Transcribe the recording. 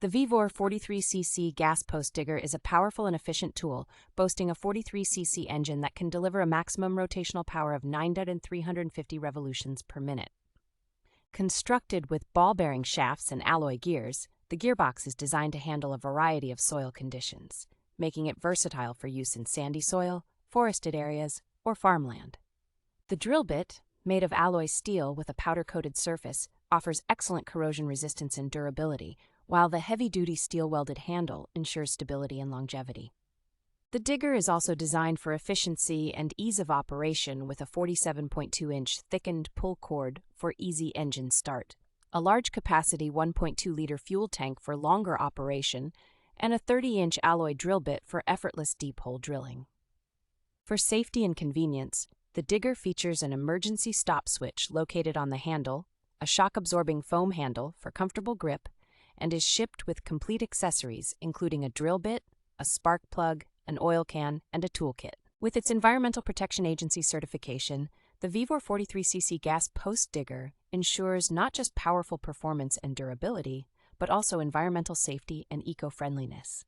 The VEVOR 43cc gas post digger is a powerful and efficient tool, boasting a 43cc engine that can deliver a maximum rotational power of 9,350 revolutions per minute. Constructed with ball-bearing shafts and alloy gears, the gearbox is designed to handle a variety of soil conditions, making it versatile for use in sandy soil, forested areas, or farmland. The drill bit, made of alloy steel with a powder-coated surface, offers excellent corrosion resistance and durability, while the heavy-duty steel-welded handle ensures stability and longevity. The digger is also designed for efficiency and ease of operation with a 47.2-inch thickened pull cord for easy engine start, a large-capacity 1.2-liter fuel tank for longer operation, and a 30-inch alloy drill bit for effortless deep-hole drilling. For safety and convenience, the digger features an emergency stop switch located on the handle, a shock-absorbing foam handle for comfortable grip, and is shipped with complete accessories including a drill bit, a spark plug, an oil can, and a toolkit. With its Environmental Protection Agency certification, the VEVOR 43cc gas post digger ensures not just powerful performance and durability, but also environmental safety and eco-friendliness.